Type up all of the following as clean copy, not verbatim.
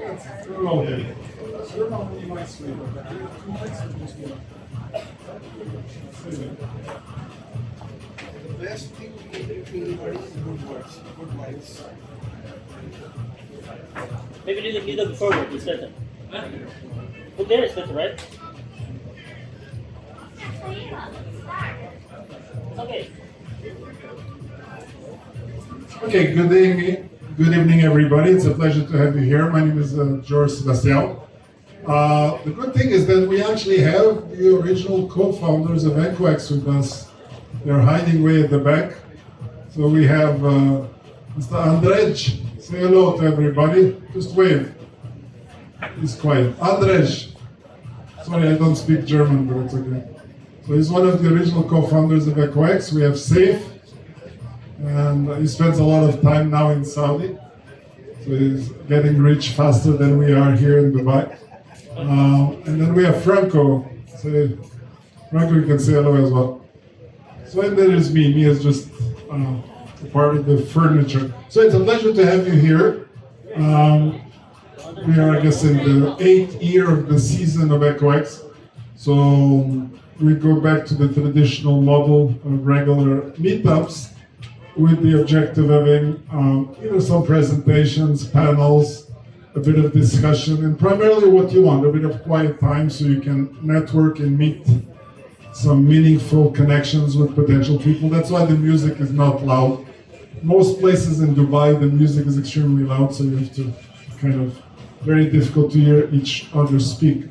Okay. The best thing we can do to anybody is good words, good vibes. Maybe do the meetup forward, it's better. But there is better, right? Okay. Okay, good evening, everybody. It's a pleasure to have you here. My name is George Sebastião. The good thing is that we actually have the original co-founders of HAQQ with us. They're hiding way at the back. So we have Mr. Andrej. Say hello to everybody. Just wave. He's quiet. Andrej. Sorry, I don't speak German, but it's okay. So he's one of the original co-founders of HAQQ. We have Safe. And he spends a lot of time now in Saudi. So he's getting rich faster than we are here in Dubai. And then we have Franco. So Franco, you can say hello as well. So and there is me. Me is just part of the furniture. So it's a pleasure to have you here. We are, I guess, in the 8th year of the season of HAQQ. So we go back to the traditional model of regular meetups, with the objective of having some presentations, panels, a bit of discussion, and primarily what you want, a bit of quiet time so you can network and meet some meaningful connections with potential people. That's why the music is not loud. Most places in Dubai, the music is extremely loud, so you have to very difficult to hear each other speak.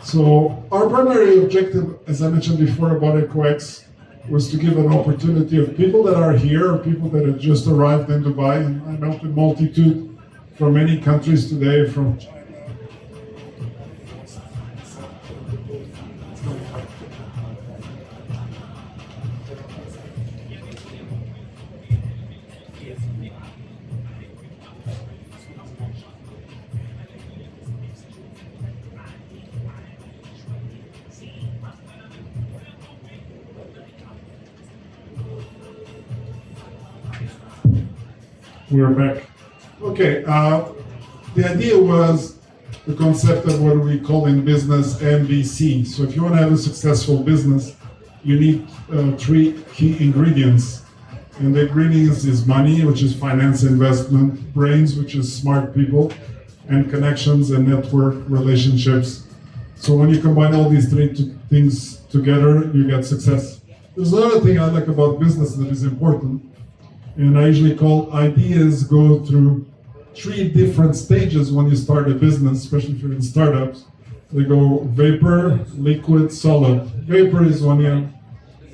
So our primary objective, as I mentioned before about HAQQ, was to give an opportunity of people that are here, or people that have just arrived in Dubai, and I met a multitude from many countries today, from China. We're back. Okay, the idea was the concept of what we call in business MVC. So if you want to have a successful business, you need 3 key ingredients. And the ingredients is money, which is finance investment, brains, which is smart people, and connections and network relationships. So when you combine all these 3 things together, you get success. There's another thing I like about business that is important. And I usually call ideas go through 3 different stages when you start a business, especially if you're in startups. They go vapor, liquid, solid. Vapor is when you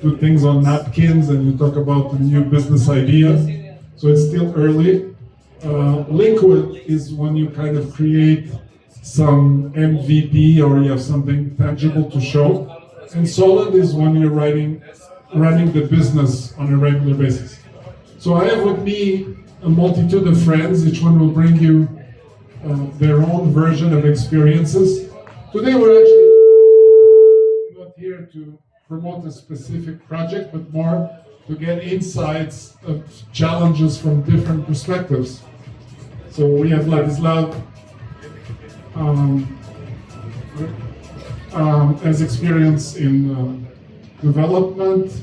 do things on napkins and you talk about the new business idea. So it's still early. Liquid is when you kind of create some MVP or you have something tangible to show. And solid is when you're running the business on a regular basis. So I have with me a multitude of friends. Each one will bring you their own version of experiences. Today we're actually not here to promote a specific project, but more to get insights of challenges from different perspectives. So we have Ladislav has experience in development,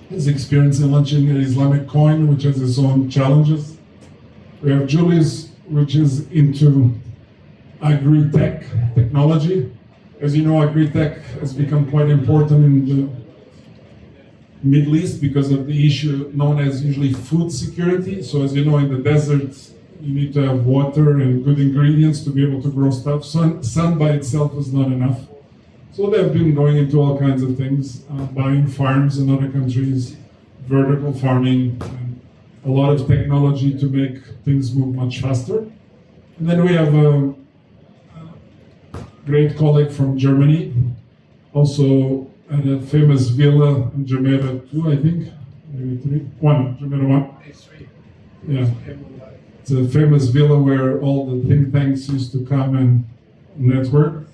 his experience in launching an Islamic coin, which has its own challenges. We have Julius, which is into agri-tech technology. As you know, agri-tech has become quite important in the Middle East because of the issue known as usually food security. So as you know, in the desert, you need to have water and good ingredients to be able to grow stuff. Sun by itself is not enough. So they've been going into all kinds of things, buying farms in other countries, vertical farming, and a lot of technology to make things move much faster. And then we have a great colleague from Germany, also at a famous villa in Jumeirah 2, I think, maybe 3, 1, Jumeirah 1. Yeah, it's a famous villa where all the think tanks used to come and network.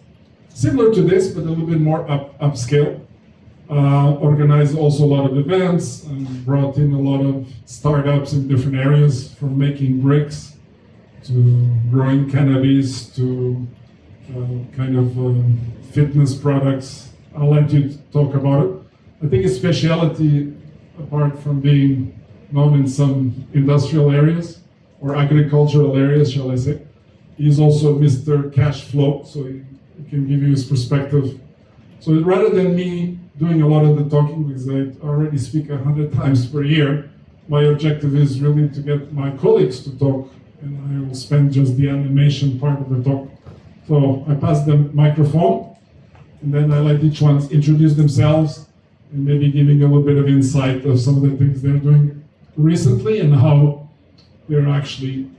Similar to this, but a little bit more upscale. Organized also a lot of events, and brought in a lot of startups in different areas, from making bricks to growing cannabis to fitness products. I'll let you talk about it. I think a speciality, apart from being known in some industrial areas or agricultural areas, shall I say, he's also Mr. Cash Flow, so he can give you his perspective. So rather than me doing a lot of the talking, because I already speak 100 times per year, my objective is really to get my colleagues to talk, and I will spend just the animation part of the talk. So I pass the microphone, and then I let each one introduce themselves, and maybe giving a little bit of insight of some of the things they're doing recently and how they're actually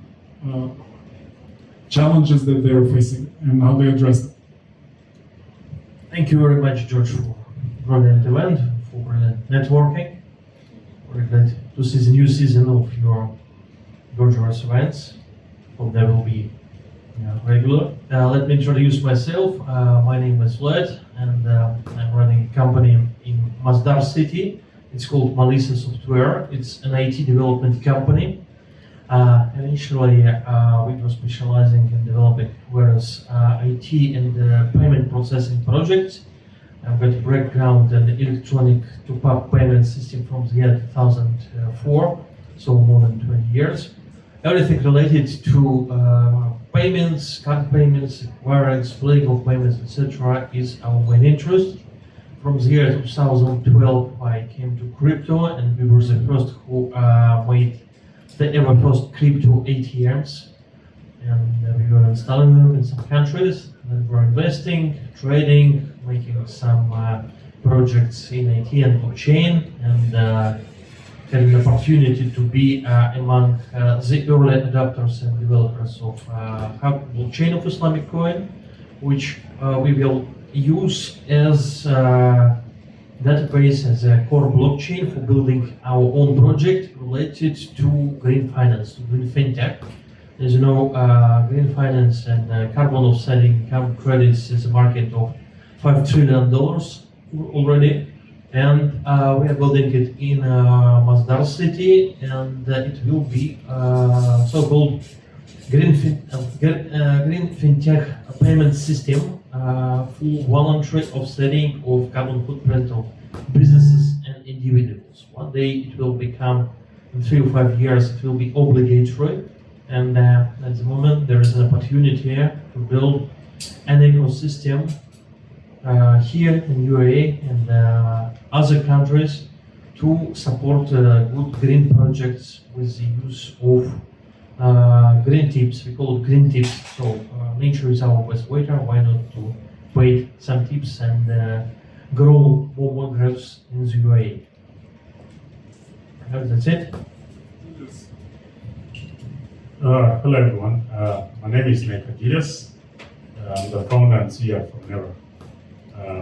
challenges that they're facing and how they address them. Thank you very much, George, for brilliant event, for brilliant networking. We're glad to see the new season of your virtuous events. Hope they will be regular. Let me introduce myself. My name is Vlad, and I'm running a company in Masdar city. It's called Malisa Software. It's an IT development company. Initially, we were specializing in developing various IT and payment processing projects. I've got a background in electronic to-pub payment system from the year 2004, so more than 20 years. Everything related to payments, card payments, acquiring, splitting of payments, etc. is our main interest. From the year 2012, I came to crypto, and we were the first who made the ever first crypto ATMs, and we were installing them in some countries. Then we were investing, trading, making some projects in IT and blockchain, and had an opportunity to be among the early adopters and developers of HAQQ.COMMUNITY of Islamic coin, which we will use as database as a core blockchain for building our own project related to green finance, to green fintech. As you know, green finance and carbon offsetting carbon credits is a market of $5 trillion already, and we are building it in Masdar city, and it will be so-called green fintech payment system for voluntary offsetting of carbon footprint of businesses and individuals. One day it will become, in 3 or 5 years, it will be obligatory, and at the moment there is an opportunity here to build an ecosystem here in UAE and other countries to support good green projects with the use of green tips. We call it green tips. So nature is our best waiter. Why not to pay some tips and grow more grapes in the UAE? That's it. Hello everyone. My name is Anita Kalergis. I'm the founder and CEO of Monero.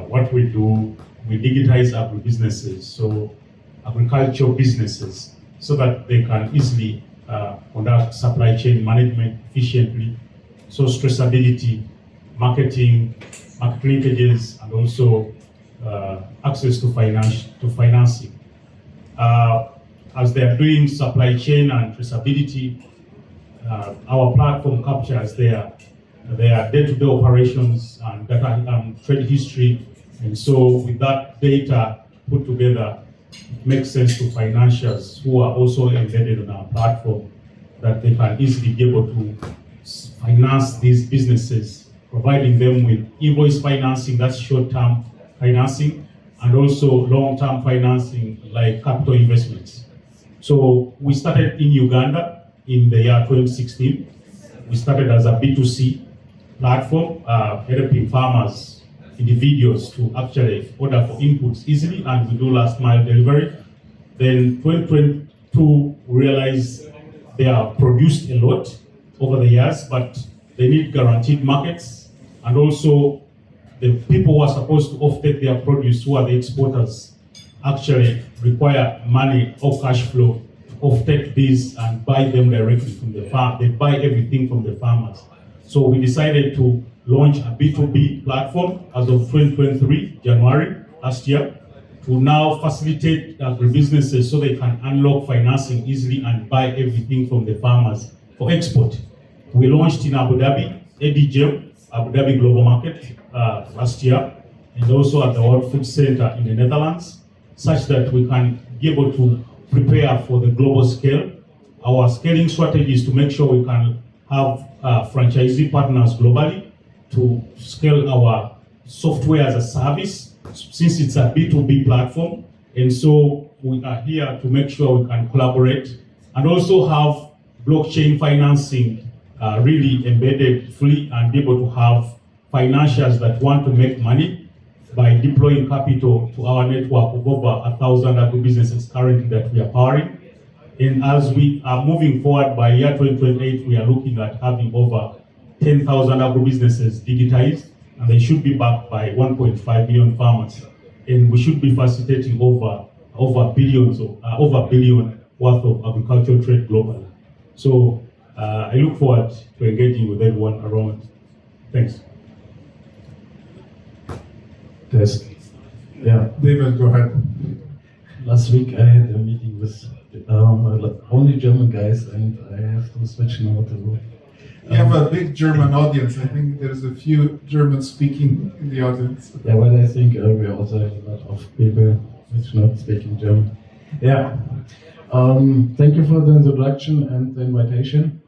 What we do, we digitize agribusinesses, so agricultural businesses, so that they can easily conduct supply chain management efficiently, source traceability, marketing, market linkages, and also access to financing. As they are doing supply chain and traceability, our platform captures their day-to-day operations and data and trade history, and so with that data put together, it makes sense to financiers who are also embedded on our platform that they can easily be able to finance these businesses, providing them with invoice financing, that's short-term financing, and also long-term financing like capital investments. So we started in Uganda in the year 2016. We started as a B2C platform, helping farmers, individuals to actually order for inputs easily, and we do last mile delivery. Then 2022, we realized they have produced a lot over the years, but they need guaranteed markets, and also the people who are supposed to offtake their produce, who are the exporters, actually require money or cash flow to offtake these and buy them directly from the farm. They buy everything from the farmers. So we decided to launch a B2B platform as of 2023, January last year, to now facilitate agribusinesses so they can unlock financing easily and buy everything from the farmers for export. We launched in Abu Dhabi, ADGM, Abu Dhabi Global Market, last year, and also at the World Food Center in the Netherlands, such that we can be able to prepare for the global scale. Our scaling strategy is to make sure we can have franchisee partners globally to scale our software as a service, since it's a B2B platform. And so we are here to make sure we can collaborate and also have blockchain financing really embedded fully and be able to have financials that want to make money by deploying capital to our network of over 1,000 agribusinesses currently that we are powering. And as we are moving forward, by year 2028, we are looking at having over 10,000 agribusinesses digitized, and they should be backed by 1.5 million farmers. And we should be facilitating over a billion worth of agricultural trade globally. So I look forward to engaging with everyone around. Thanks. Test. Yeah. David, go ahead. Last week I had a meeting with only German guys, and I have to switch now to. You have a big German audience. I think there's a few German speaking in the audience. Yeah, but I think we also have a lot of people which not speaking German. Yeah. Thank you for the introduction and the invitation.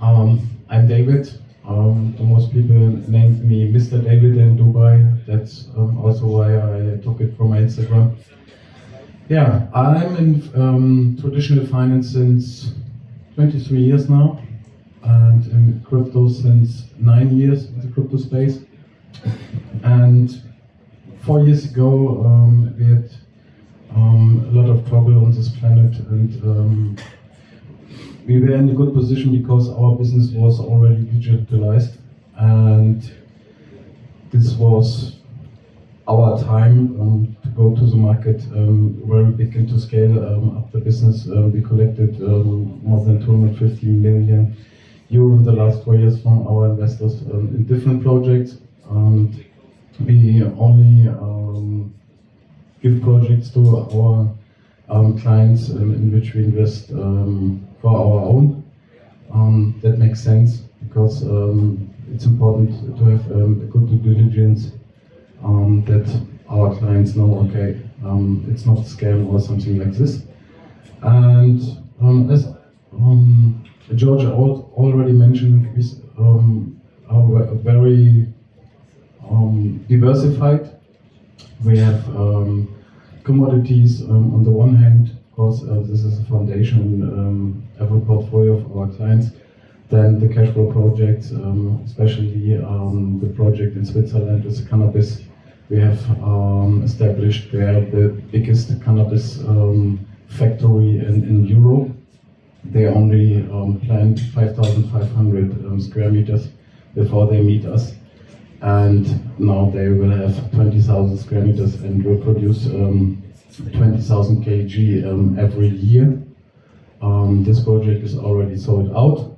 I'm David. The most people named me Mr. David in Dubai. That's also why I took it from my Instagram. Yeah, I'm in traditional finance since 23 years now, and in crypto since 9 years in the crypto space. And 4 years ago, we had a lot of trouble on this planet, and we were in a good position because our business was already digitalized, and this was our time to go to the market where we began to scale up the business. We collected more than 250 million euro in the last 4 years from our investors in different projects. We only give projects to our clients in which we invest for our own. That makes sense because it's important to have a good due diligence that our clients know, okay, it's not a scam or something like this. And as George already mentioned, we are very diversified. We have commodities on the one hand, of course, this is a foundation in every portfolio of our clients. Then the cash flow projects, especially the project in Switzerland is cannabis. We have established there the biggest cannabis factory in Europe. They only planned 5,500 square meters before they meet us. And now they will have 20,000 square meters and will produce 20,000 kg every year. This project is already sold out.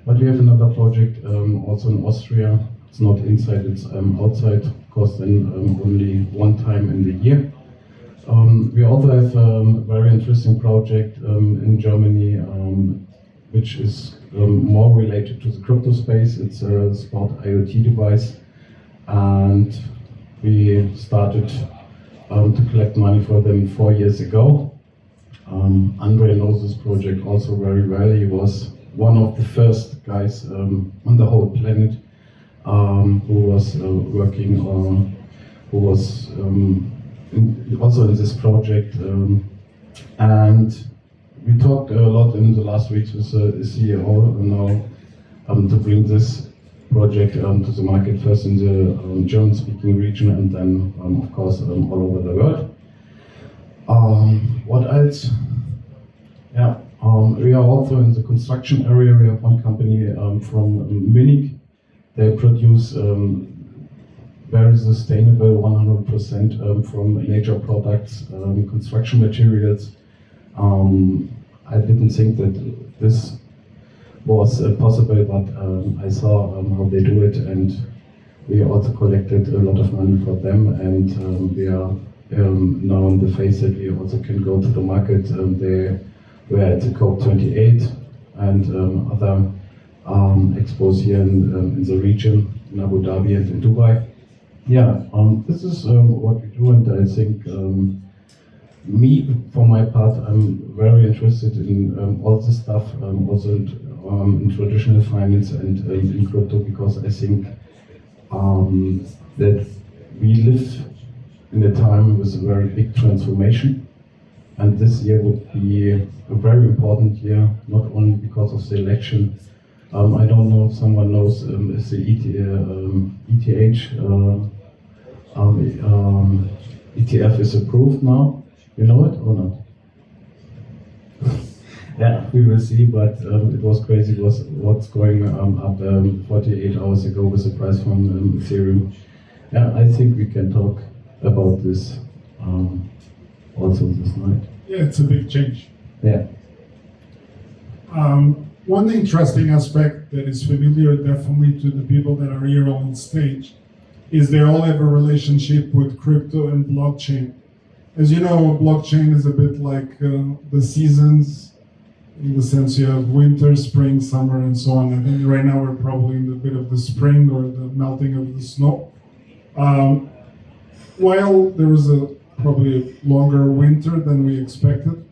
But we have another project also in Austria. It's not inside, it's outside, costs only one time in the year. We also have a very interesting project in Germany, which is more related to the crypto space. It's a smart IoT device, and we started to collect money for them 4 years ago. Andre knows this project also very well. He was one of the first guys on the whole planet who was working on, who was also in this project. And we talked a lot in the last weeks with the CEO now to bring this project to the market, first in the German-speaking region and then, of course, all over the world. What else? Yeah, we are also in the construction area. We have one company from Munich. They produce very sustainable 100% from nature products, construction materials. I didn't think that this was possible, but I saw how they do it, and we also collected a lot of money for them, and we are now on the phase that we also can go to the market. They were at the COP28 and other expos here in the region, in Abu Dhabi and in Dubai. Yeah, this is what we do, and I think me, for my part, I'm very interested in all this stuff, also in traditional finance and in crypto, because I think that we live in a time with a very big transformation, and this year would be a very important year, not only because of the election. I don't know if someone knows if the ETF is approved now. You know it or not? Yeah, we will see, but it was crazy what's going up 48 hours ago with the price from Ethereum. Yeah, I think we can talk about this also this night. Yeah, it's a big change. Yeah. One interesting aspect that is familiar definitely to the people that are here on stage is they all have a relationship with crypto and blockchain. As you know, blockchain is a bit like the seasons, in the sense you have winter, spring, summer, and so on. I think right now we're probably in a bit of the spring or the melting of the snow. While there was probably a longer winter than we expected,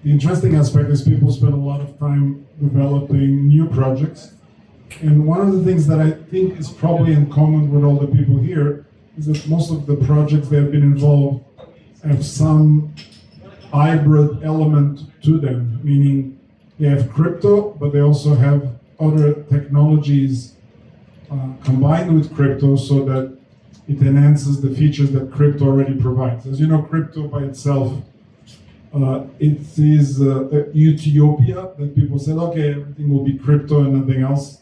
the interesting aspect is people spend a lot of time developing new projects. And one of the things that I think is probably in common with all the people here is that most of the projects that have been involved have some hybrid element to them, meaning they have crypto, but they also have other technologies combined with crypto so that it enhances the features that crypto already provides. As you know, crypto by itself, it is a utopia that people said, okay, everything will be crypto and nothing else.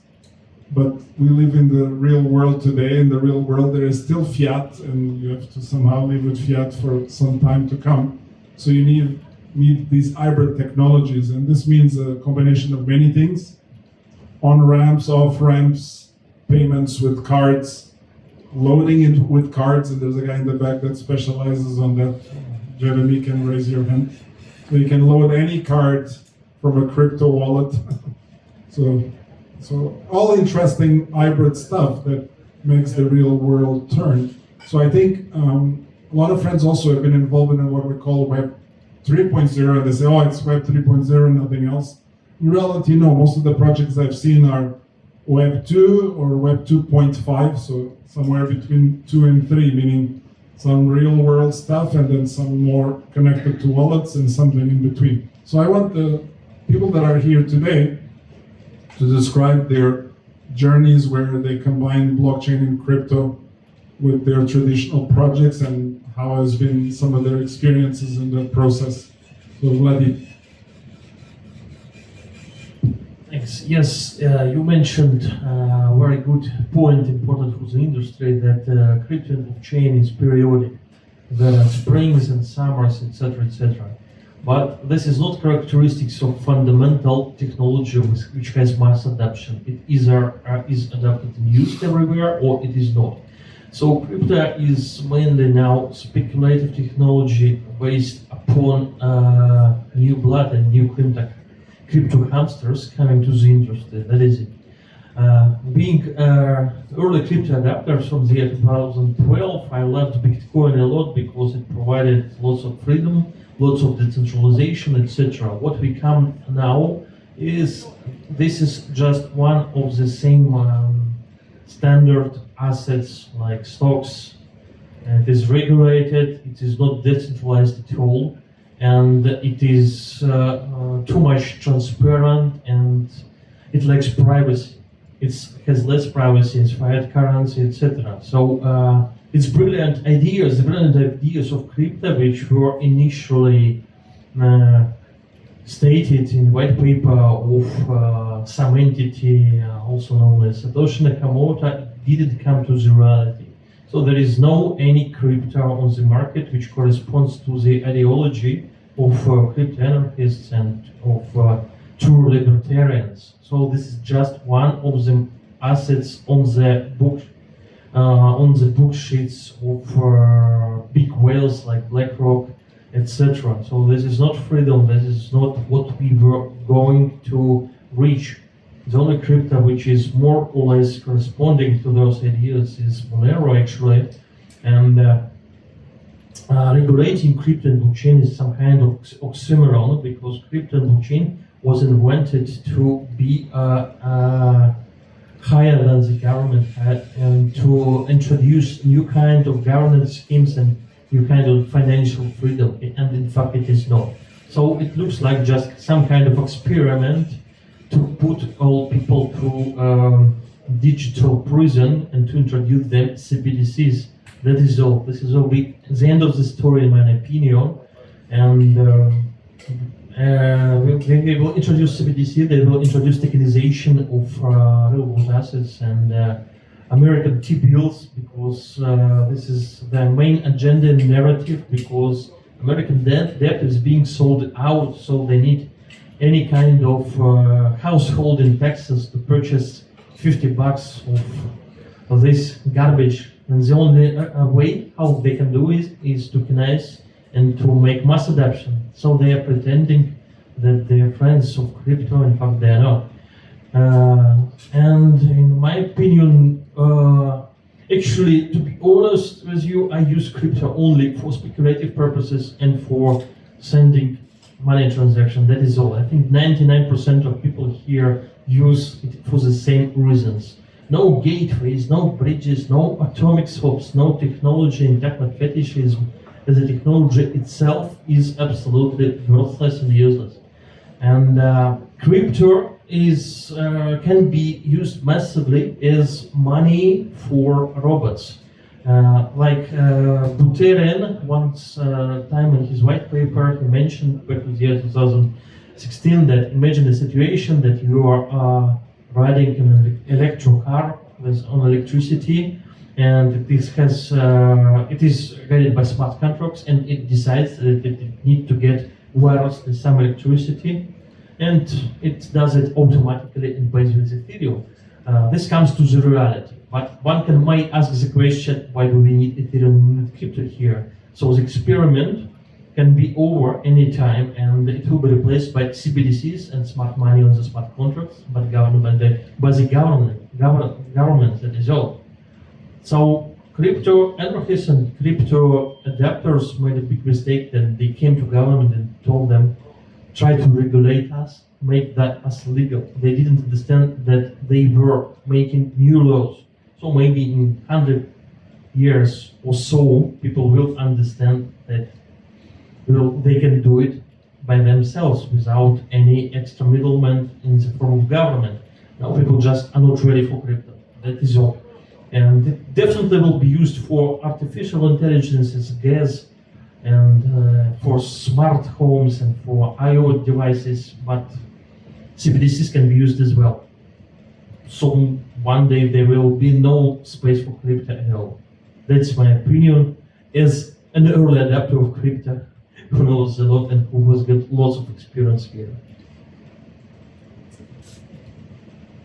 But we live in the real world today. In the real world, there is still fiat, and you have to somehow live with fiat for some time to come. So you need these hybrid technologies, and this means a combination of many things: on-ramps, off-ramps, payments with cards, loading it with cards, and there's a guy in the back that specializes on that. Jeremy can raise your hand. So you can load any card from a crypto wallet. So all interesting hybrid stuff that makes the real world turn. So I think a lot of friends also have been involved in what we call Web 3.0, and they say, oh, it's Web 3.0, nothing else. In reality, no, most of the projects I've seen are Web 2 or Web 2.5, so somewhere between 2 and 3, meaning some real world stuff and then some more connected to wallets and something in between. So I want the people that are here today to describe their journeys where they combine blockchain and crypto with their traditional projects and how has been some of their experiences in the process. So Vladi. Thanks. Yes, you mentioned a very good point, important for the industry, that crypto and blockchain is periodic. There are springs and summers, etc., etc. But this is not characteristics of fundamental technology which has mass adoption. It either is adopted and used everywhere, or it is not. So crypto is mainly now speculative technology based upon new blood and new crypto hamsters coming to the industry. That is it. Being early crypto adapter from the year 2012, I loved Bitcoin a lot because it provided lots of freedom, lots of decentralization, etc. What we come now is this is just one of the same standard assets like stocks. It is regulated, it is not decentralized at all, and it is too much transparent, and it lacks privacy. It has less privacy in fiat currency, etc. So it's brilliant ideas of crypto which were initially stated in white paper of some entity, also known as Satoshi Nakamoto, didn't come to the reality. So there is no any crypto on the market which corresponds to the ideology of crypto anarchists and of true libertarians. So this is just one of the assets on the book sheets of big whales like BlackRock, etc. So this is not freedom. This is not what we were going to reach The only crypto which is more or less corresponding to those ideas is Monero, actually, and regulating crypto and blockchain is some kind of oxymoron, because crypto and blockchain was invented to be higher than the government had, and to introduce new kind of governance schemes and new kind of financial freedom, and in fact it is not. So it looks like just some kind of experiment to put all people to digital prison and to introduce them CBDCs. That is all. This is all the end of the story, in my opinion. And they will introduce CBDC, they will introduce tokenization of real world assets and American T-bills, because this is the main agenda and narrative, because American debt is being sold out, so they need any kind of household in Texas to purchase $50 of this garbage. And the only way how they can do it is tokenize and to make mass adoption. So they are pretending that they are friends of crypto, in fact they are not. And in my opinion, actually, to be honest with you, I use crypto only for speculative purposes and for sending money transaction. That is all. I think 99% of people here use it for the same reasons. No gateways, no bridges, no atomic swaps, no technology and techno fetishism. As the technology itself is absolutely worthless and useless. And crypto is can be used massively as money for robots. Like Buterin once time in his white paper, he mentioned back in the year 2016 that imagine a situation that you are riding in an electric car with on electricity, and this has it is guided by smart contracts, and it decides that it needs to get wires with some electricity, and it does it automatically and based with Ethereum. This comes to the reality, but one might ask the question, why do we need Ethereum and crypto here? So the experiment can be over any time, and it will be replaced by CBDCs and smart money on the smart contracts, but governed by the government, that is all. So crypto anarchists and crypto adapters made a big mistake that they came to government and told them, try to regulate us, make that as legal. They didn't understand that they were making new laws. So maybe in 100 years or so, people will understand that they can do it by themselves without any extra middleman in the form of government. Now people just are not ready for crypto. That is all. And it definitely will be used for artificial intelligence as gas, and for smart homes and for IoT devices, but CBDCs can be used as well. So one day there will be no space for crypto at all. That's my opinion as an early adapter of crypto who knows a lot and who has got lots of experience here.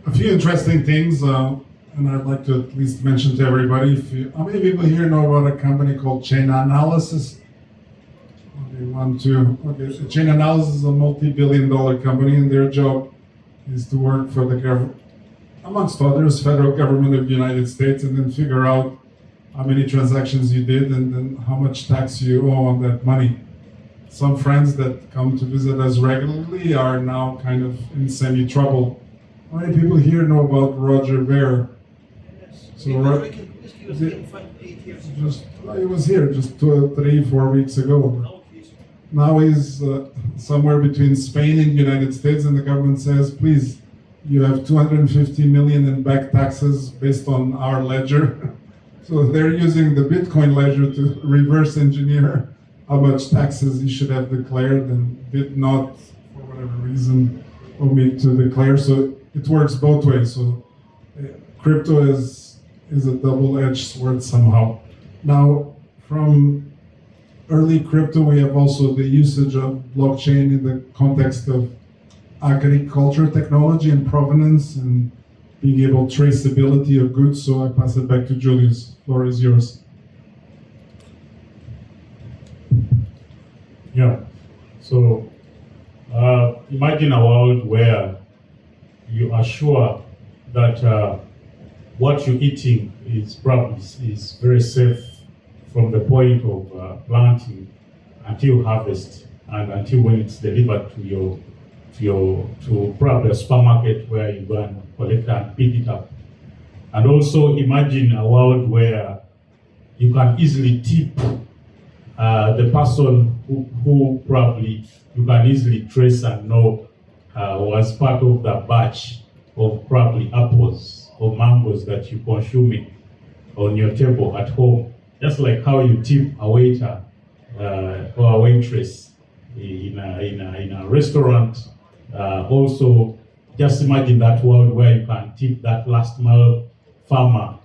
A few interesting things, and I'd like to at least mention to everybody. How many people here know about a company called Chain Analysis? Okay, one, two. Okay, so Chain Analysis is a multi-billion-dollar company, and their job is to work for the government, amongst others, federal government of the United States, and then figure out how many transactions you did and then how much tax you owe on that money. Some friends that come to visit us regularly are now kind of in semi-trouble. How many people here know about Roger Ver? So He was in 8 years ago. he was here just 2, 3, 4 weeks ago. Now he's somewhere between Spain and the United States, and the government says, please, you have 250 million in back taxes based on our ledger. So they're using the Bitcoin ledger to reverse engineer how much taxes you should have declared and did not, for whatever reason, omit to declare. So it works both ways. So crypto is a double-edged sword somehow. Now, from early crypto, we have also the usage of blockchain in the context of agriculture technology and provenance and being able traceability of goods. So I pass it back to Julius. The floor is yours. Yeah. So imagine a world where you are sure that what you're eating is probably is very safe from the point of planting until harvest and until when it's delivered to probably a supermarket where you go and collect and pick it up. And also imagine a world where you can easily tip the person who probably you can easily trace and know was part of the batch of probably apples or mangoes that you consuming on your table at home. Just like how you tip a waiter or a waitress in a restaurant. Also, just imagine that world where you can tip that last mile farmer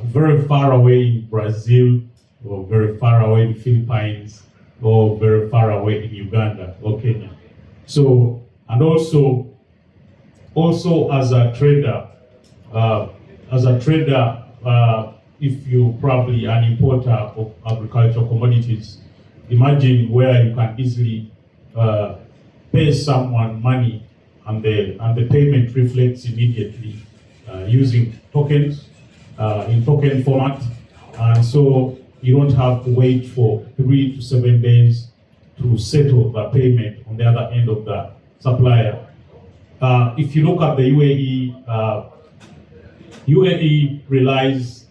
very far away in Brazil, or very far away in the Philippines, or very far away in Uganda or Kenya. So, and also as a trader, if you probably an importer of agricultural commodities, imagine where you can easily pay someone money and the payment reflects immediately using tokens in token format, and so you don't have to wait for 3 to 7 days to settle the payment on the other end of the supplier. If you look at the UAE relies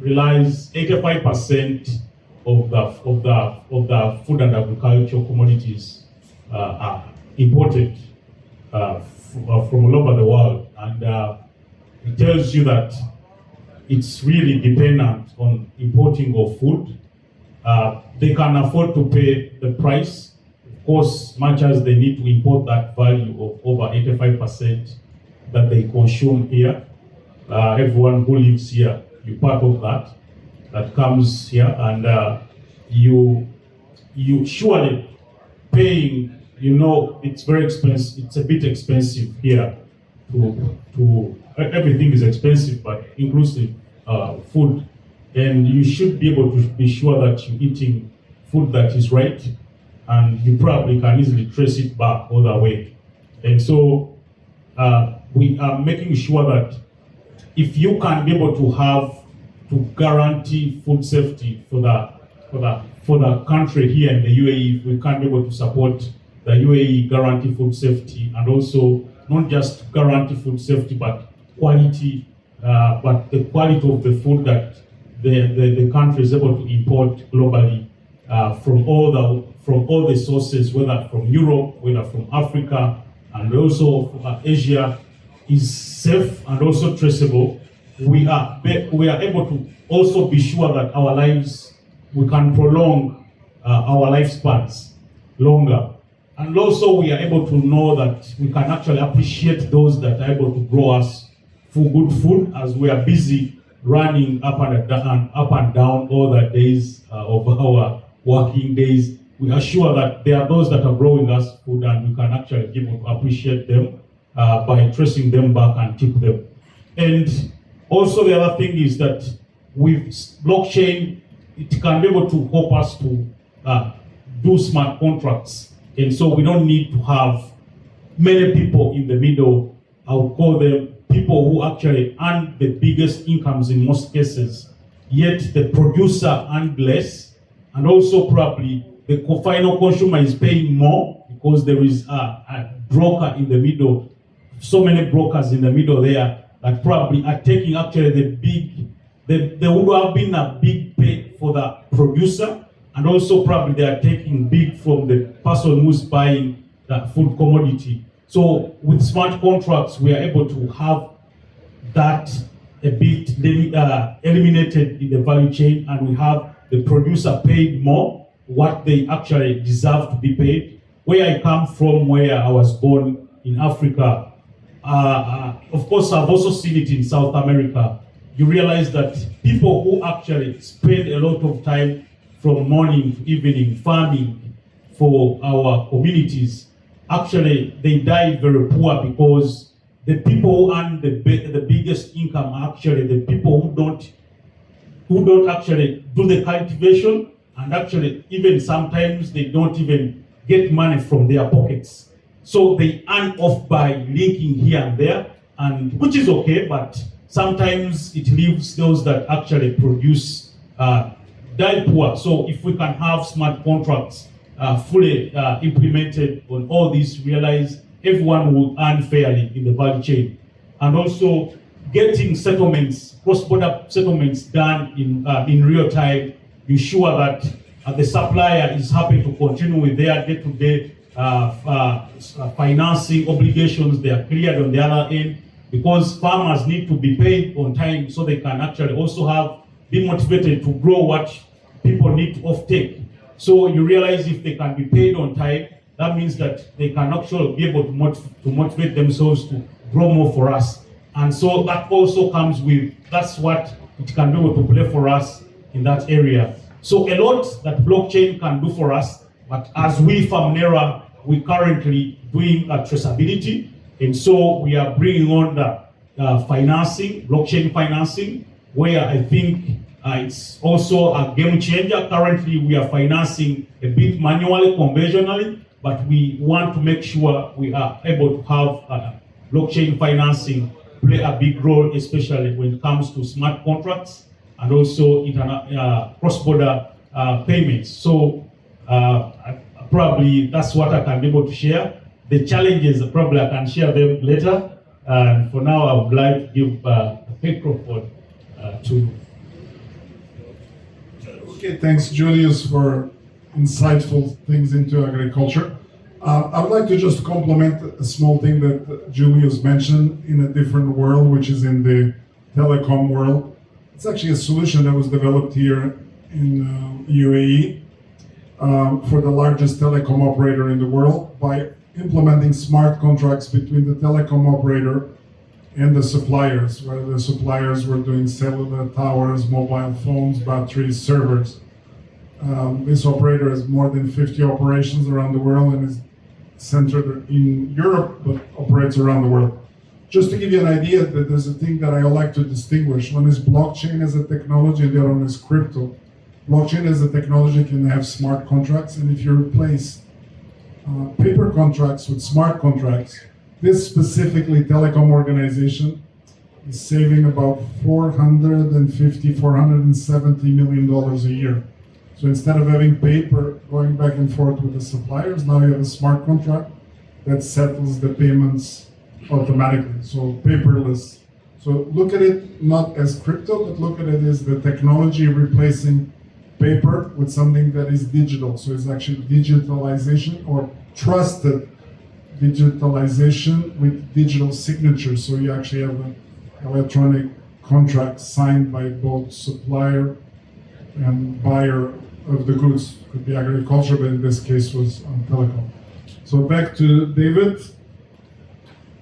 85% of the food and agricultural commodities are imported from all over the world, and it tells you that it's really dependent on importing of food. They can afford to pay the price, of course, much as they need to import that value of over 85% that they consume here. Everyone who lives here, you're part of that comes here, and you surely paying, it's very expensive. It's a bit expensive here to everything is expensive, but inclusive food, and you should be able to be sure that you're eating food that is right, and you probably can easily trace it back all the way. And so we are making sure that if you can be able to guarantee food safety for the country here in the UAE, we can be able to support the UAE guarantee food safety, and also not just guarantee food safety, but quality, but the quality of the food that the country is able to import globally from all the sources, whether from Europe, whether from Africa, and also from Asia, is safe and also traceable. We are able to also be sure that our lives, we can prolong our lifespans longer. And also we are able to know that we can actually appreciate those that are able to grow us for good food, as we are busy running up and down all the days of our working days. We are sure that there are those that are growing us food, and we can actually be able to appreciate them by tracing them back and tip them. And also the other thing is that with blockchain, it can be able to help us to do smart contracts. And so we don't need to have many people in the middle. I would call them people who actually earn the biggest incomes in most cases, yet the producer earns less, and also probably the final consumer is paying more because there is a broker in the middle, so many brokers in the middle there that probably are taking actually there would have been a big pay for the producer, and also probably they are taking big from the person who's buying that food commodity. So with smart contracts, we are able to have that a bit eliminated in the value chain, and we have the producer paid more what they actually deserve to be paid. Where I come from, where I was born in Africa, of course I've also seen it in South America. You realize that people who actually spend a lot of time from morning to evening farming for our communities, actually they die very poor, because the people who earn the biggest income are actually the people who don't actually do the cultivation, and actually even sometimes they don't even get money from their pockets. So they earn off by linking here and there, and which is okay, but sometimes it leaves those that actually produce die poor. So if we can have smart contracts fully implemented on all these, realize everyone will earn fairly in the value chain. And also getting settlements, cross-border settlements done in real time, ensure that the supplier is happy to continue with their day-to-day financing obligations. They are cleared on the other end, because farmers need to be paid on time so they can actually also be motivated to grow what people need to offtake. So you realize if they can be paid on time, that means that they can actually be able to motivate themselves to grow more for us. And so that also comes with, that's what it can be able to play for us in that area. So a lot that blockchain can do for us, but as we from Monero, we currently doing traceability. And so we are bringing on the financing, blockchain financing, where I think it's also a game changer. Currently, we are financing a bit manually, conventionally, but we want to make sure we are able to have blockchain financing play a big role, especially when it comes to smart contracts and also cross-border payments. So probably that's what I can be able to share. The challenges, probably I can share them later. And for now, I would like to give the microphone to. Okay, thanks, Julius, for insightful things into agriculture. I would like to just complement a small thing that Julius mentioned in a different world, which is in the telecom world. It's actually a solution that was developed here in UAE for the largest telecom operator in the world by implementing smart contracts between the telecom operator and the suppliers, where the suppliers were doing cellular towers, mobile phones, batteries, servers. This operator has more than 50 operations around the world and is centered in Europe, but operates around the world. Just to give you an idea, that there's a thing that I like to distinguish. One is blockchain as a technology, and the other one is crypto. Blockchain as a technology can have smart contracts, and if you replace paper contracts with smart contracts, this specifically telecom organization is saving about $470 million a year. So instead of having paper going back and forth with the suppliers, now you have a smart contract that settles the payments automatically, so paperless. So look at it not as crypto, but look at it as the technology replacing paper with something that is digital. So it's actually digitalization or trusted digitalization with digital signatures. So you actually have an electronic contract signed by both supplier and buyer of the goods. Could be agriculture, but in this case was on telecom. So back to David.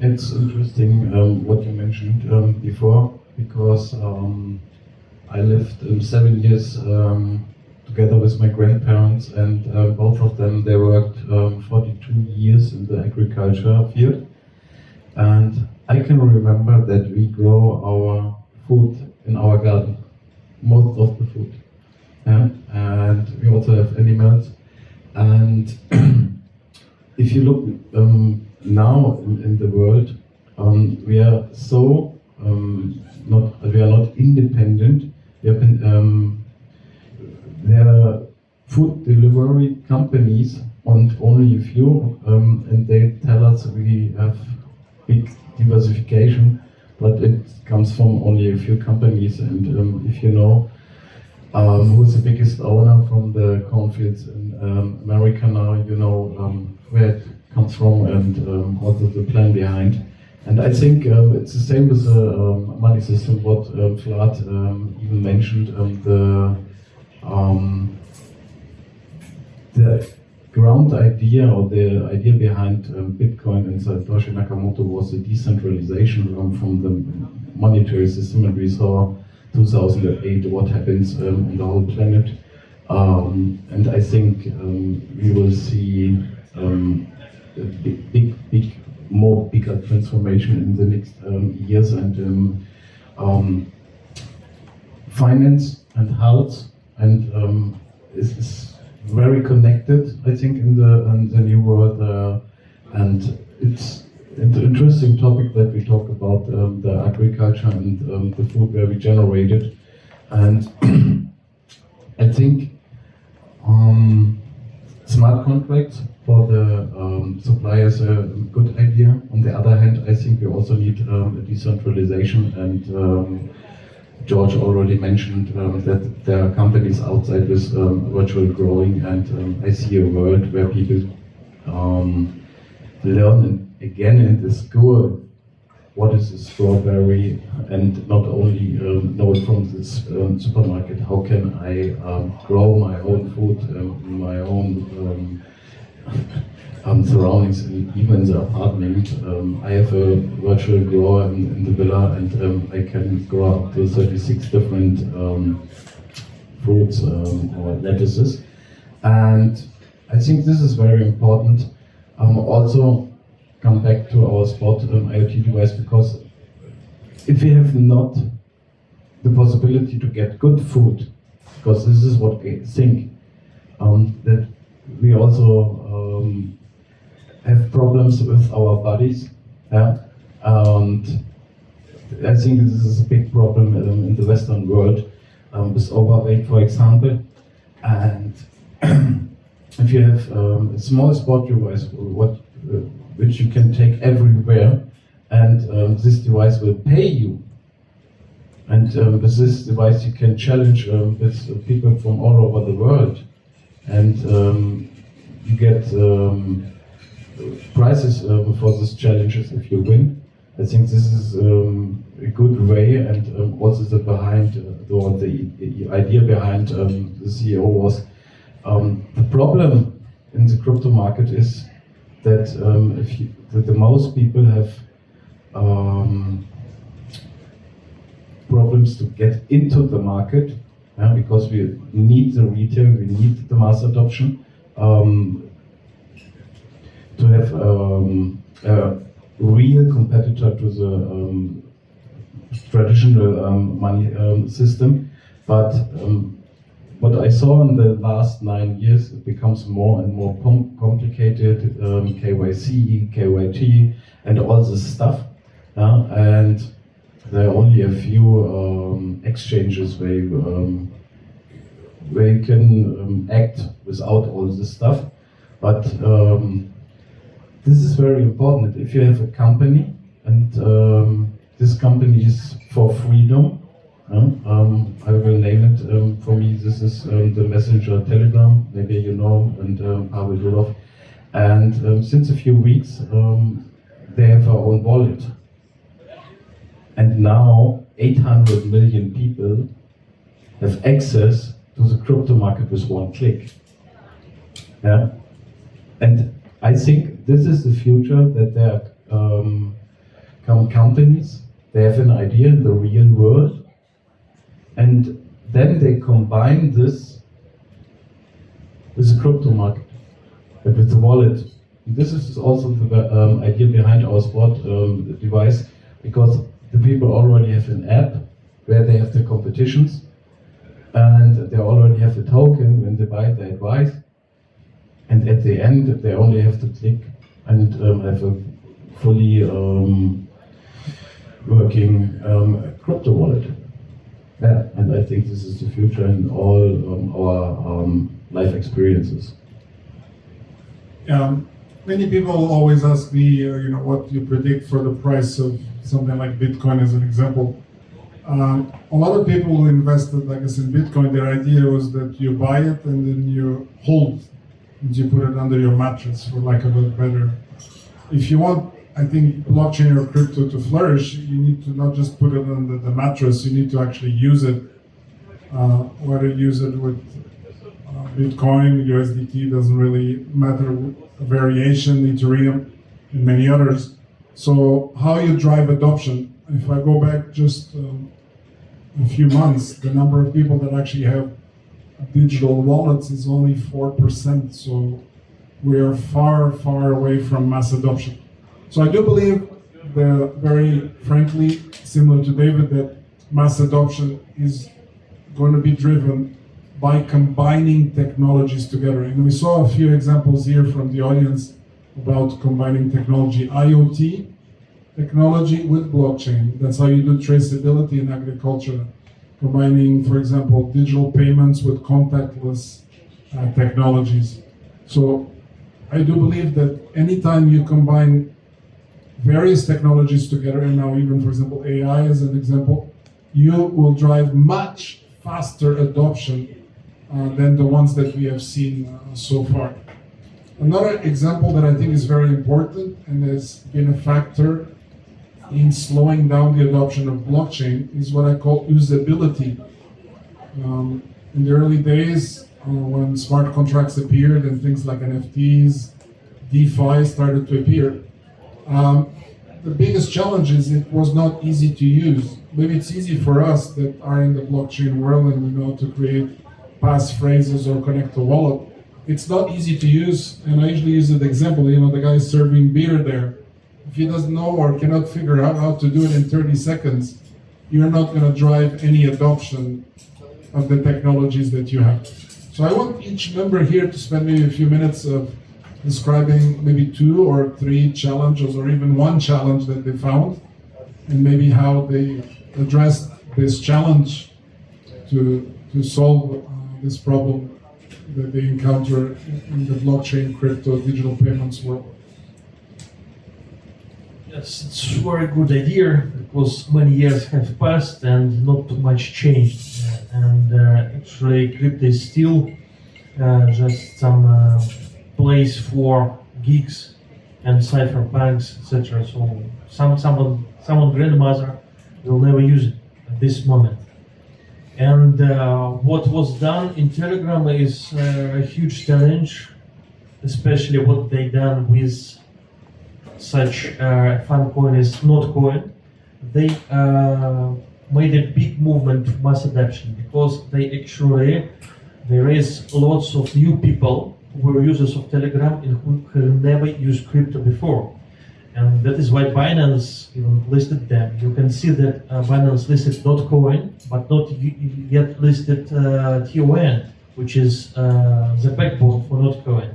It's interesting what you mentioned before, because I lived 7 years together with my grandparents, and both of them, they worked 42 years in the agriculture field. And I can remember that we grow our food in our garden, most of the food. And we also have animals. And if you look now in the world, we are so not independent. There are food delivery companies, and only a few, and they tell us we have big diversification, but it comes from only a few companies. And if you know who's the biggest owner from the cornfields in America now, you know where it comes from and what is the plan behind. And I think it's the same with the money system, what Vlad even mentioned. The ground idea, or the idea behind Bitcoin and Satoshi Nakamoto, was the decentralization from the monetary system, and we saw 2008 what happens on the whole planet. And I think we will see a bigger transformation in the next years, and finance and health and is very connected. I think in the new world, And it's an interesting topic that we talk about the agriculture and the food where we generate it. And I think smart contracts for the suppliers are a good idea. On the other hand, I think we also need a decentralization, and George already mentioned that there are companies outside with virtual growing, and I see a world where people learn again in the school what is a strawberry, and not only know it from this supermarket. How can I grow my own food in my own surroundings, and even in the apartment. I have a virtual grower in the villa, and I can grow up to 36 different fruits or lettuces. And I think this is very important. Also, come back to our spot IoT device, because if we have not the possibility to get good food, because this is what I think, that we also have problems with our bodies, yeah? And I think this is a big problem in the Western world, with overweight, for example. And if you have a small sport device, which you can take everywhere, and this device will pay you. And with this device you can challenge with people from all over the world. And you get prizes for these challenges if you win. I think this is a good way, and also the idea behind the CEO was the problem in the crypto market is that the most people have problems to get into the market, because we need the retail, we need the mass adoption to have a real competitor to the traditional money system. But what I saw in the last 9 years, it becomes more and more complicated, KYC, KYT, and all this stuff. And there are only a few exchanges where you can act without all this stuff. But this is very important. If you have a company, and this company is for freedom, I will name it. For me, this is the messenger Telegram. Maybe you know, and Pavel Durov. And since a few weeks, they have their own wallet. And now 800 million people have access to the crypto market with one click. Yeah? And I think this is the future, that there come companies, they have an idea in the real world, and then they combine this with the crypto market, and with the wallet. And this is also the idea behind our spot device, because the people already have an app where they have the competitions, and they already have a token when they buy the advice. And at the end, they only have to click and have a fully working crypto wallet. Yeah, and I think this is the future in all our life experiences. Many people always ask me, what do you predict for the price of something like Bitcoin, as an example. A lot of people who invested, like I said, in Bitcoin, their idea was that you buy it and then you hold, and you put it under your mattress, for lack of a better. If you want, I think, blockchain or crypto to flourish, you need to not just put it under the mattress, you need to actually use it. Whether you use it with Bitcoin, USDT, doesn't really matter, variation, Ethereum, and many others. So how you drive adoption? If I go back just a few months, the number of people that actually have digital wallets is only 4%. So we are far, far away from mass adoption. So I do believe, very frankly, similar to David, that mass adoption is going to be driven by combining technologies together. And we saw a few examples here from the audience about combining technology, IoT technology with blockchain. That's how you do traceability in agriculture, combining, for example, digital payments with contactless technologies. So I do believe that anytime you combine various technologies together, and now even, for example, AI as an example, you will drive much faster adoption than the ones that we have seen so far. Another example that I think is very important and has been a factor in slowing down the adoption of blockchain is what I call usability. In the early days, when smart contracts appeared and things like NFTs, DeFi started to appear, the biggest challenge is it was not easy to use. Maybe it's easy for us that are in the blockchain world and we know how to create passphrases or connect a wallet. It's not easy to use, and I usually use the example, the guy serving beer there. If he doesn't know or cannot figure out how to do it in 30 seconds, you're not going to drive any adoption of the technologies that you have. So I want each member here to spend maybe a few minutes of describing maybe 2 or 3 challenges or even one challenge that they found, and maybe how they addressed this challenge to solve this problem that they encounter in the blockchain, crypto, digital payments world. Yes, it's a very good idea because many years have passed and not too much changed. And actually, crypto is still just some place for geeks and cypherpunks, etc. So someone grandmother will never use it at this moment. And what was done in Telegram is a huge challenge, especially what they done with such fun coin as Notcoin. They made a big movement of mass adoption because they actually there is lots of new people who were users of Telegram and who have never used crypto before. And that is why Binance even listed them. You can see that Binance listed Notcoin, but not yet listed TON, which is the backbone for Notcoin.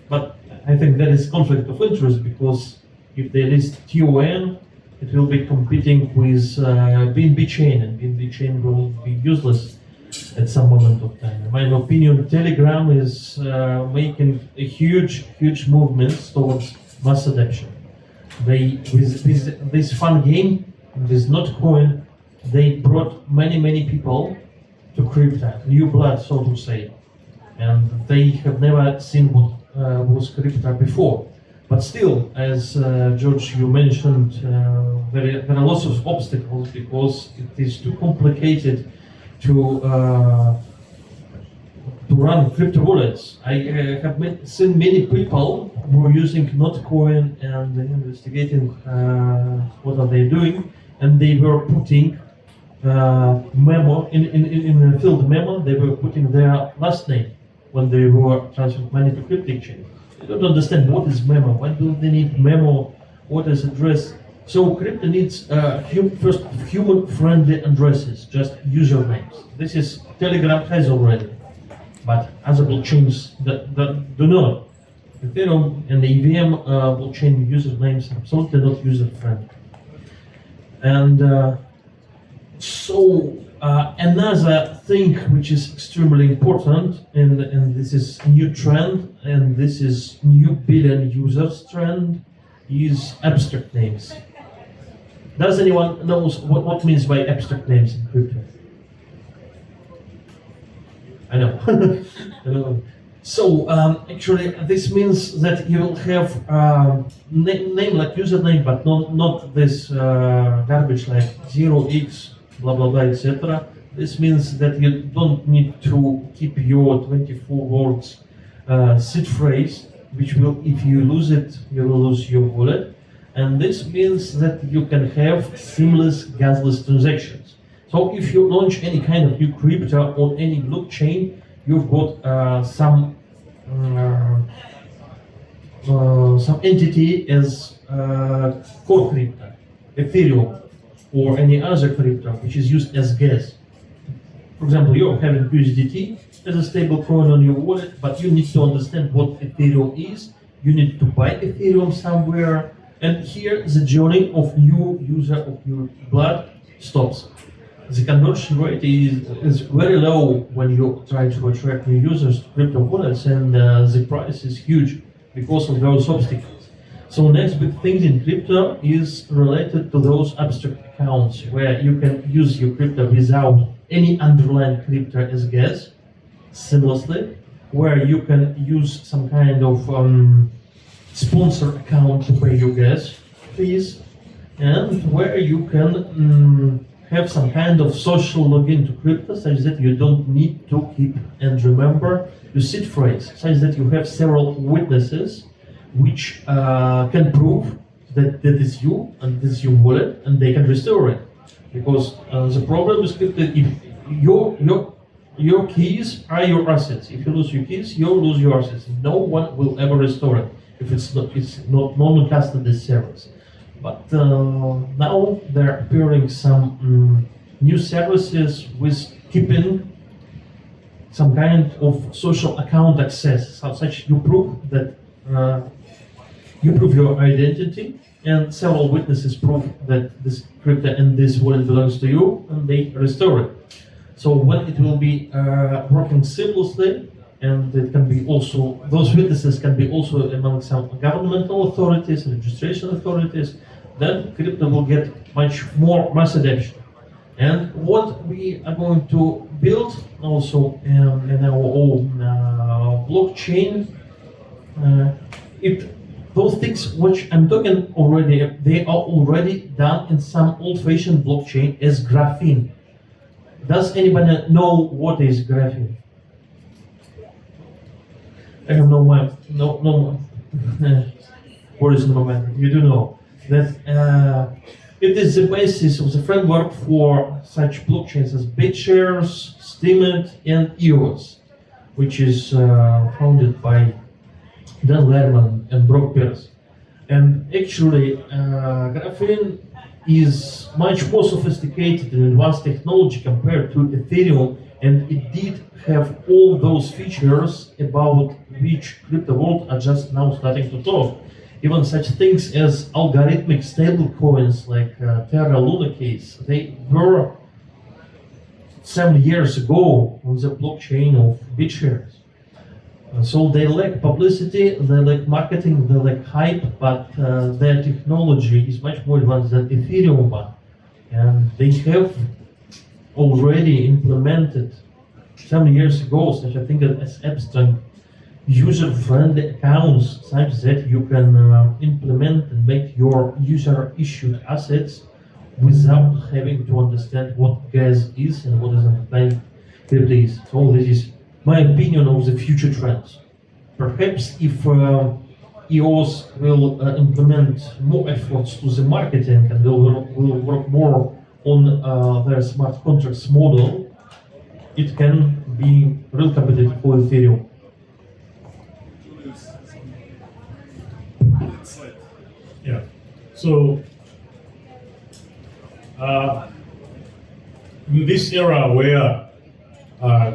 But I think that is conflict of interest because if they list TON, it will be competing with BNB chain, and BNB chain will be useless at some moment of time. In my opinion, Telegram is making a huge movements towards mass adoption. They with this fun game, with Notcoin, they brought many people to crypto, new blood, so to say, and they have never seen what was crypto before. But still, as George, you mentioned, there are lots of obstacles because it is too complicated to run crypto wallets. I have seen many people who are using Notcoin and investigating what are they doing, and they were putting memo in a field memo. They were putting their last name when they were transferring money to crypto exchange. They don't understand what is memo. Why do they need memo? What is address? So crypto needs first human-friendly addresses, just usernames. This is Telegram has already, but other blockchains that do not. Ethereum and the EVM blockchain usernames are absolutely not user-friendly. And so another thing which is extremely important, and this is a new trend, and this is new billion users trend, is abstract names. Does anyone knows what means by abstract names in crypto? I know. I know. So actually, this means that you will have name like username, but not this garbage like 0x blah blah blah etc. This means that you don't need to keep your 24 words seed phrase, which will, if you lose it, you will lose your wallet. And this means that you can have seamless, gasless transactions. So if you launch any kind of new crypto on any blockchain, you've got some entity as core crypto, Ethereum, or any other crypto which is used as gas. For example, you're having USDT as a stable coin on your wallet, but you need to understand what Ethereum is you need to buy Ethereum somewhere, and here the journey of new user of your blood stops. The conversion rate is very low when you try to attract new users to crypto wallets, and the price is huge because of those obstacles. So next big thing in crypto is related to those abstract accounts where you can use your crypto without any underlying crypto as gas seamlessly, where you can use some kind of sponsor account to pay your gas fees, and where you can have some kind of social login to crypto such that you don't need to keep and remember your seed phrase, such that you have several witnesses which can prove that that is you and this is your wallet, and they can restore it. Because the problem is crypto, if your keys are your assets. If you lose your keys, you lose your assets. No one will ever restore it if it's not non-custody service. But now there are appearing some new services with keeping some kind of social account access, such you prove that you prove your identity, and several witnesses prove that this crypto and this wallet belongs to you, and they restore it. So when it will be working seamlessly, and it can be also, those witnesses can be also among some governmental authorities, registration authorities, then crypto will get much more mass adoption. And what we are going to build also in our own blockchain, those things which I'm talking already, they are already done in some old-fashioned blockchain as Graphene. Does anybody know what is Graphene? I have no what is no you do know that it is the basis of the framework for such blockchains as BitShares, Steemit, and EOS, which is founded by Dan Larimer and Brock Pierce. And actually, Graphene is much more sophisticated and advanced technology compared to Ethereum, and it did have all those features about which crypto world are just now starting to talk. Even such things as algorithmic stable coins like Terra Luna case, they were 7 years ago on the blockchain of BitShares. So they lack publicity, they lack marketing, they lack hype, but their technology is much more advanced than Ethereum one. And they have already implemented 7 years ago such a thing as abstract user-friendly accounts, such that you can implement and make your user-issued assets without having to understand what gas is and what is underlying crypto is. So this is my opinion of the future trends. Perhaps if EOS will implement more efforts to the marketing and will work more on their smart contracts model, it can be real competitive for Ethereum. Yeah. So in this era where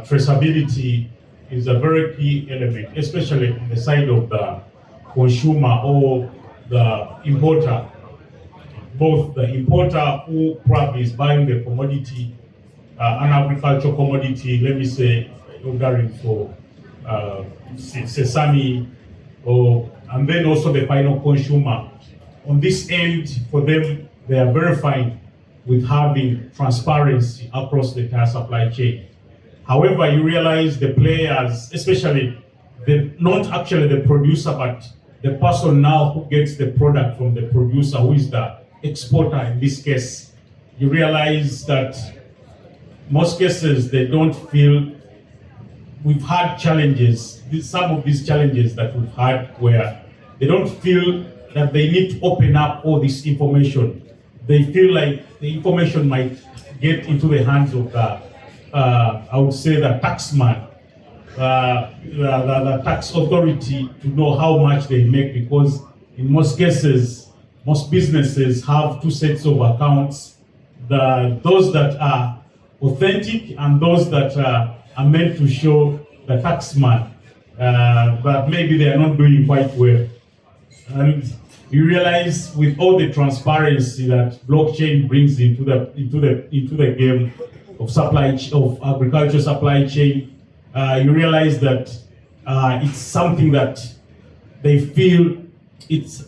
traceability is a very key element, especially on the side of the consumer or the importer, both the importer who probably is buying the commodity, an agricultural commodity, let me say, ordering for sesame, and then also the final consumer. On this end, for them, they are verified with having transparency across the entire supply chain. However, you realize the players, especially not actually the producer, but the person now who gets the product from the producer, who is the exporter in this case, you realize that most cases they don't feel. We've had challenges, some of these challenges that we've had where they don't feel that they need to open up all this information. They feel like the information might get into the hands of the, I would say, the taxman, the tax authority, to know how much they make, because in most cases, most businesses have two sets of accounts, those that are authentic and those that are meant to show the taxman, but maybe they are not doing quite well. And you realize with all the transparency that blockchain brings into the game of agriculture supply chain, you realize that it's something that they feel it's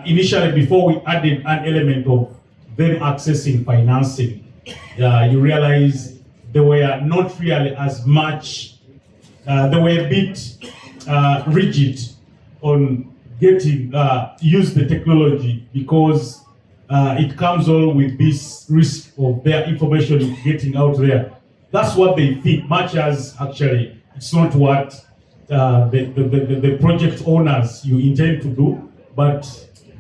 initially, before we added an element of them accessing financing, you realize they were not really as much, they were a bit rigid on getting, use the technology, because it comes all with this risk of their information getting out there. That's what they think, much as actually it's not what the project owners you intend to do, but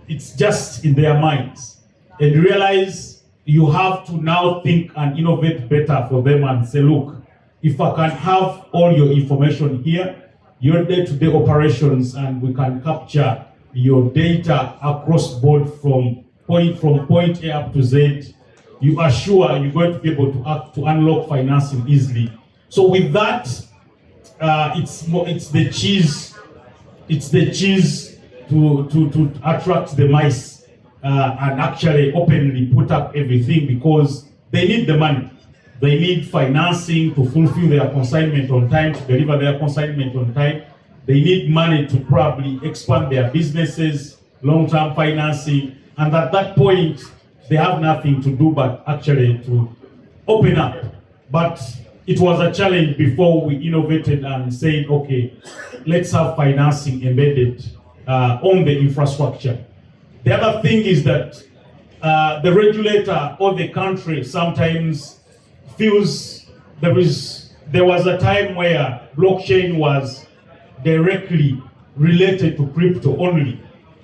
it's just in their minds. And realize you have to now think and innovate better for them and say, look, if I can have all your information here, your day-to-day operations, and we can capture your data across board from point A up to Z, you are sure you're going to be able to unlock financing easily. So with that, it's the cheese to attract the mice and actually openly put up everything, because they need the money. They need financing to fulfill their consignment on time, to deliver their consignment on time. They need money to probably expand their businesses, long-term financing, and at that point, they have nothing to do but actually to open up. But it was a challenge before we innovated and said, okay, let's have financing embedded on the infrastructure. The other thing is that the regulator or the country sometimes feels there was a time where blockchain was directly related to crypto only.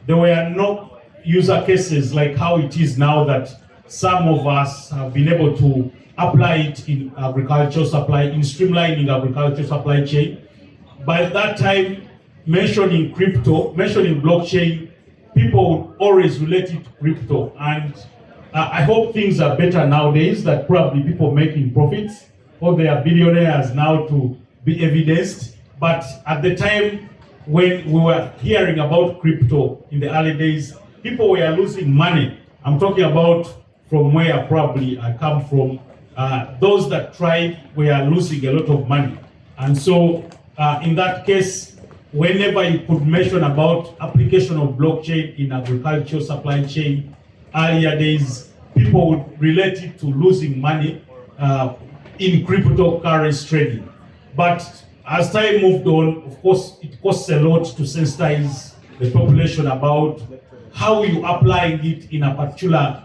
There were no user cases like how it is now, that some of us have been able to apply it in agricultural supply, in streamlining agricultural supply chain. By that time, mentioning crypto, mentioning blockchain, people would always relate it to crypto. And I hope things are better nowadays, that probably people making profits, or they are billionaires now to be evidenced. But at the time when we were hearing about crypto in the early days, people were losing money. I'm talking about from where probably I come from. Those that tried were losing a lot of money. And so in that case, whenever you could mention about application of blockchain in agricultural supply chain, earlier days, people would relate it to losing money in cryptocurrency trading. But as time moved on, of course, it costs a lot to sensitize the population about how you applying it in a particular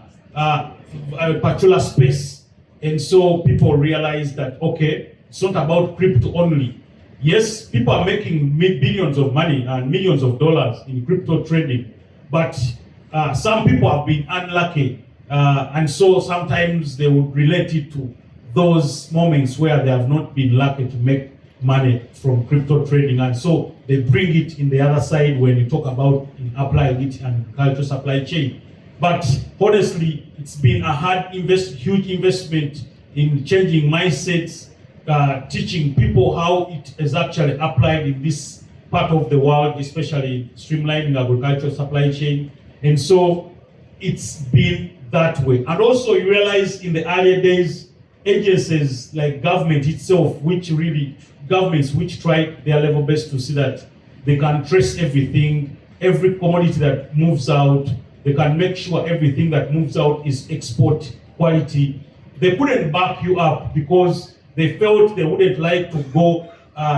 space. And so people realize that, okay, it's not about crypto only. Yes, people are making billions of money and millions of dollars in crypto trading, but some people have been unlucky. And so sometimes they would relate it to those moments where they have not been lucky to make money from crypto trading. And so they bring it in the other side when you talk about applying it in agricultural supply chain. But honestly, it's been a huge investment in changing mindsets, teaching people how it is actually applied in this part of the world, especially streamlining agricultural supply chain. And so it's been that way. And also you realize in the earlier days, agencies like government itself, governments which try their level best to see that they can trace everything, every commodity that moves out, they can make sure everything that moves out is export quality. They couldn't back you up because they felt they wouldn't like to go,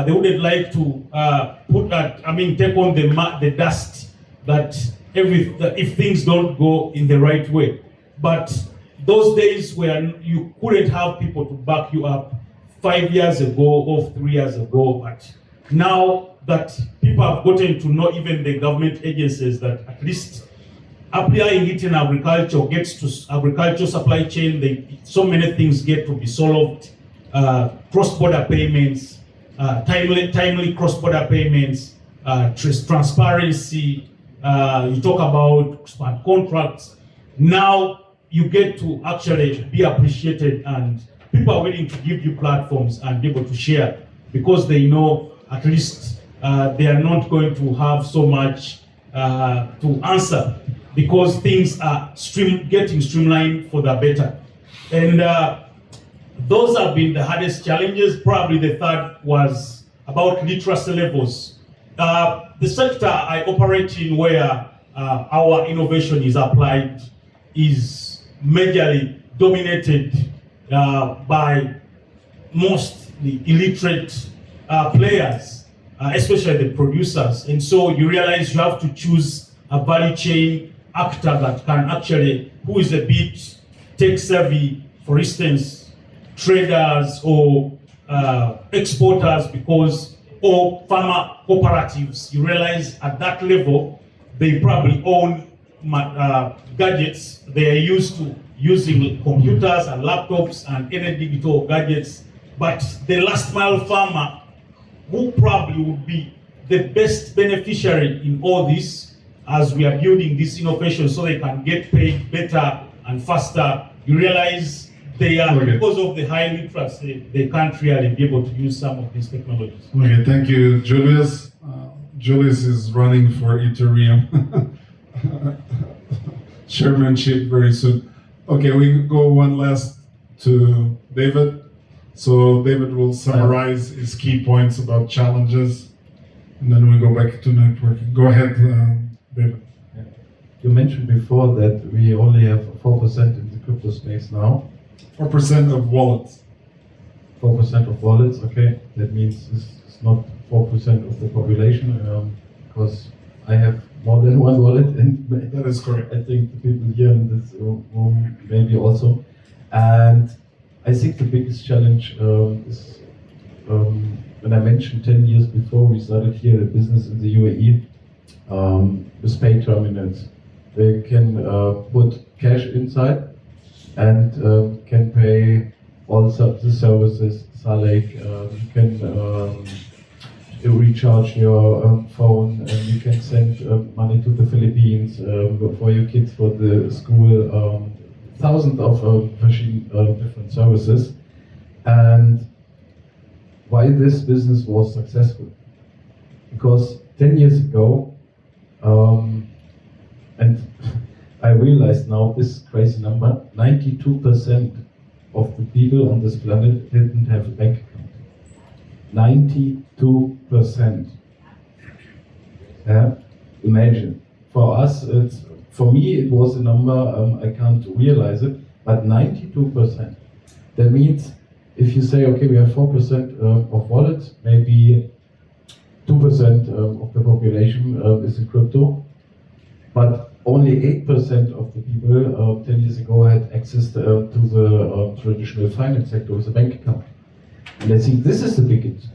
they wouldn't like to take on the dust that if things don't go in the right way. But those days where you couldn't have people to back you up 5 years ago or 3 years ago, but now that people have gotten to know, even the government agencies, that at least applying it in agriculture gets to agriculture supply chain, so many things get to be solved. Cross-border payments, timely cross-border payments, transparency, you talk about smart contracts. Now you get to actually be appreciated, and people are willing to give you platforms and be able to share, because they know at least they are not going to have so much to answer, because things are getting streamlined for the better. And those have been the hardest challenges. Probably the third was about literacy levels. The sector I operate in, where our innovation is applied, is majorly dominated by mostly illiterate players, especially the producers. And so you realize you have to choose a value chain actor that can actually, who is a bit tech savvy, for instance, traders or exporters, because, or farmer cooperatives. You realize at that level, they probably own gadgets. They are used to using computers and laptops and any digital gadgets. But the last mile farmer, who probably would be the best beneficiary in all this, as we are building this innovation so they can get paid better and faster, you realize they are, okay, because of the high literacy, they can't really be able to use some of these technologies. Okay, thank you, Julius. Julius is running for Ethereum chairmanship very soon. Okay, we go one last to David. So David will summarize his key points about challenges, and then we go back to networking. Go ahead, David. You mentioned before that we only have 4% in the crypto space now. 4% of wallets. 4% of wallets, okay. That means it's not 4% of the population, because I have more than one wallet, and that is correct. I think the people here in this room maybe also. And I think the biggest challenge is, when I mentioned 10 years before we started here a business in the UAE, with pay terminals. They can put cash inside and can pay all the services. Like you can recharge your phone, and you can send money to the Philippines for your kids for the school. Thousands of different services. And why this business was successful? Because 10 years ago, and I realized now this crazy number, 92% of the people on this planet didn't have a bank account. 92%. Yeah? Imagine. For us, for me, it was a number, I can't realize it, but 92%. That means if you say, okay, we have 4% of wallets, maybe 2% of the population is in crypto, but only 8% of the people 10 years ago had access to the traditional finance sector with a bank account. And I think this is the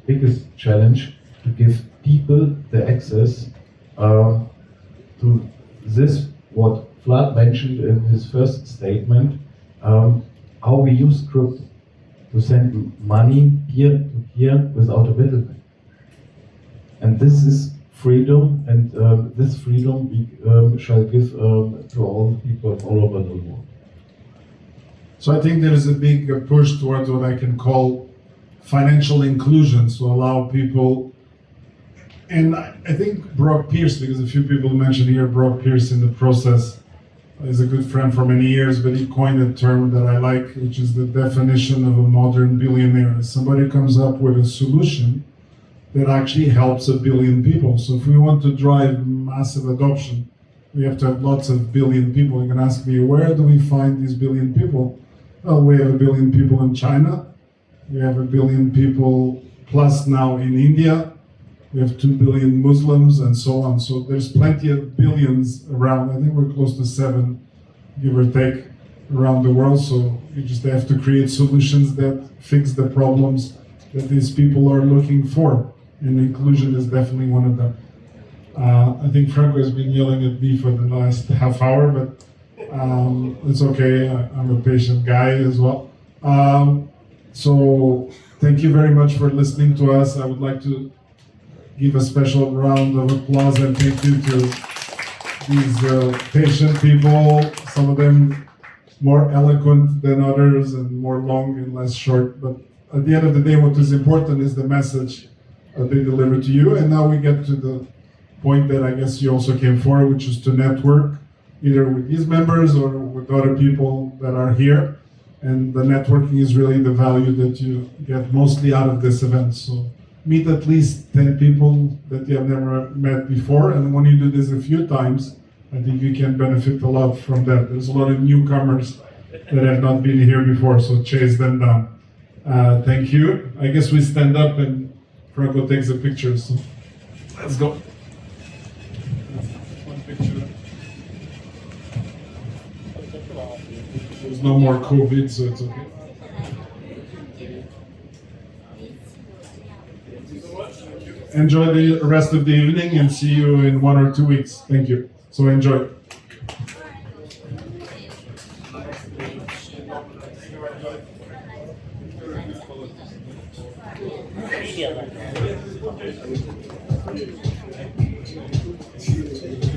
biggest challenge, to give people the access to this, what Vlad mentioned in his first statement, how we use crypto to send money peer to peer without a middleman. And this is freedom, and this freedom we shall give to all the people all over the world. So I think there is a big push towards what I can call financial inclusion, so allow people, and I think Brock Pierce, because a few people mentioned here, Brock Pierce in the process is a good friend for many years, but he coined a term that I like, which is the definition of a modern billionaire. Somebody comes up with a solution that actually helps 1 billion people. So if we want to drive massive adoption, we have to have lots of billion people. You can ask me, where do we find these billion people? Well, we have 1 billion people in China. We have 1 billion people plus now in India. We have 2 billion Muslims and so on. So there's plenty of billions around. I think we're close to 7, give or take, around the world. So you just have to create solutions that fix the problems that these people are looking for. And inclusion is definitely one of them. I think Franco has been yelling at me for the last half hour, but it's okay. I'm a patient guy as well. So thank you very much for listening to us. I would like to give a special round of applause and thank you to these patient people, some of them more eloquent than others and more long and less short. But at the end of the day, what is important is the message they deliver to you. And now we get to the point that I guess you also came for, which is to network either with these members or with other people that are here. And the networking is really the value that you get mostly out of this event. So meet at least 10 people that you have never met before. And when you do this a few times, I think you can benefit a lot from that. There's a lot of newcomers that have not been here before, so chase them down. Thank you. I guess we stand up and Franco takes a picture. So let's go. One picture. There's no more COVID, so it's okay. Enjoy the rest of the evening and see you in 1 or 2 weeks. Thank you. So enjoy.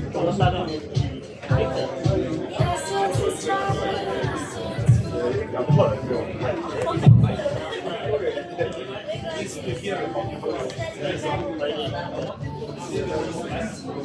Kalau sekarang